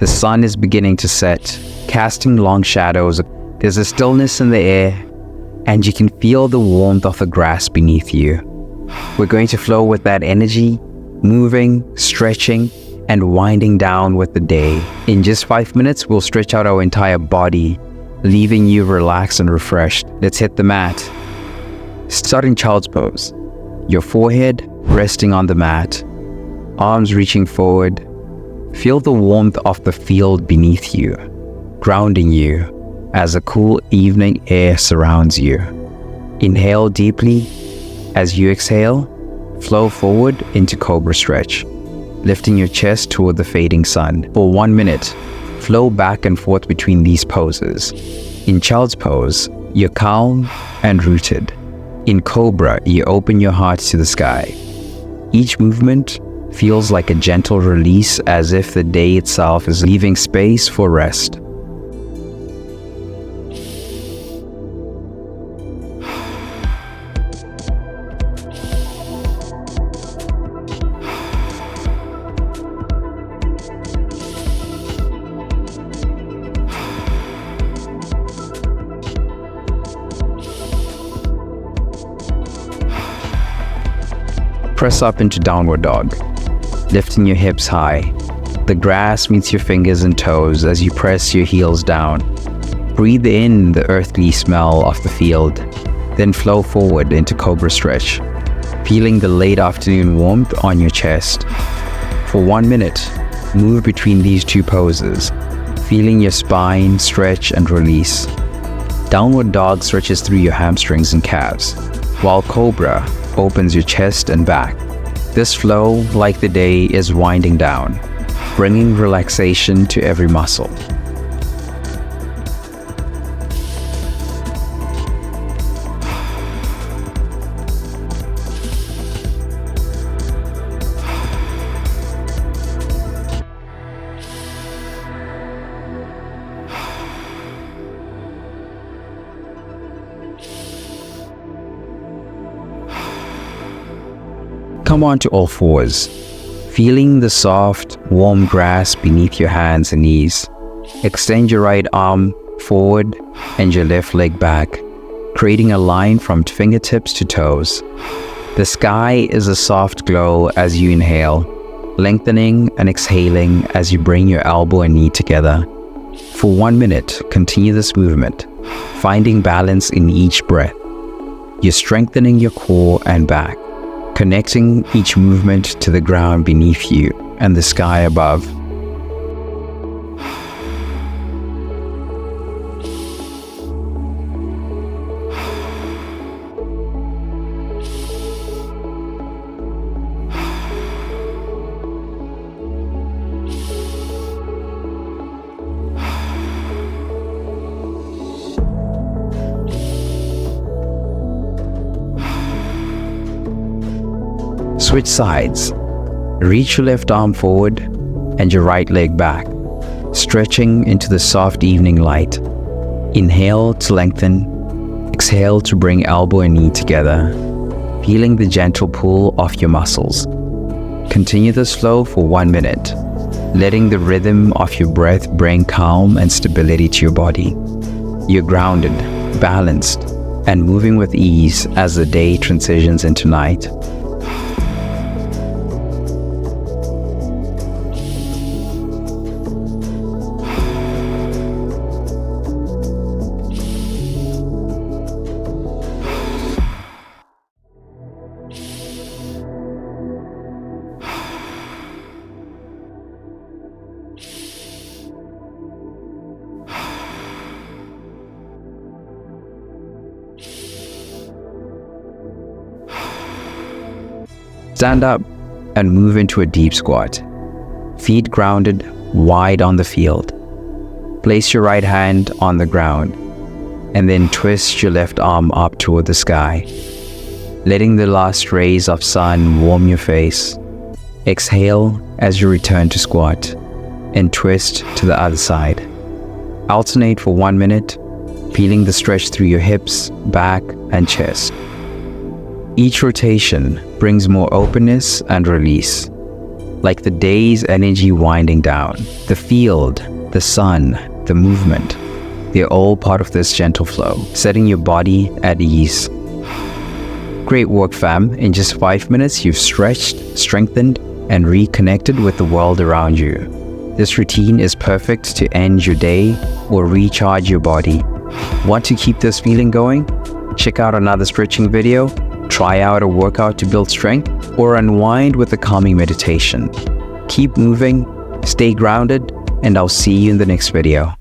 The sun is beginning to set, casting long shadows. There's a stillness in the air, and you can feel the warmth of the grass beneath you. We're going to flow with that energy, moving, stretching, and winding down with the day. In just 5 minutes, we'll stretch out our entire body, leaving you relaxed and refreshed. Let's hit the mat. Start in child's pose. Your forehead resting on the mat, arms reaching forward. Feel the warmth of the field beneath you, grounding you as a cool evening air surrounds you. Inhale deeply. As you exhale, flow forward into cobra stretch, lifting your chest toward the fading sun. For 1 minute, flow back and forth between these poses. In child's pose, you're calm and rooted. In cobra, you open your heart to the sky. Each movement feels like a gentle release, as if the day itself is leaving space for rest. Press up into downward dog, lifting your hips high. The grass meets your fingers and toes as you press your heels down. Breathe in the earthly smell of the field, then flow forward into cobra stretch, feeling the late afternoon warmth on your chest. For 1 minute, move between these two poses, feeling your spine stretch and release. Downward dog stretches through your hamstrings and calves, while cobra opens your chest and back. This flow, like the day, is winding down, bringing relaxation to every muscle. Come onto all fours, feeling the soft, warm grass beneath your hands and knees. Extend your right arm forward and your left leg back, creating a line from fingertips to toes. The sky is a soft glow as you inhale, lengthening and exhaling as you bring your elbow and knee together. For 1 minute, continue this movement, finding balance in each breath. You're strengthening your core and back, connecting each movement to the ground beneath you and the sky above. Switch sides. Reach your left arm forward and your right leg back, stretching into the soft evening light. Inhale to lengthen. Exhale to bring elbow and knee together, feeling the gentle pull of your muscles. Continue this flow for 1 minute, letting the rhythm of your breath bring calm and stability to your body. You're grounded, balanced, and moving with ease as the day transitions into night. Stand up and move into a deep squat. Feet grounded, wide on the field. Place your right hand on the ground and then twist your left arm up toward the sky, letting the last rays of sun warm your face. Exhale as you return to squat and twist to the other side. Alternate for 1 minute, feeling the stretch through your hips, back, and chest. Each rotation brings more openness and release. like the day's energy winding down. The field, the sun, the movement, they're all part of this gentle flow, setting your body at ease. Great work, fam. In just 5 minutes, you've stretched, strengthened, and reconnected with the world around you. This routine is perfect to end your day or recharge your body. Want to keep this feeling going? Check out another stretching video, try out a workout to build strength, or unwind with a calming meditation. Keep moving, stay grounded, and I'll see you in the next video.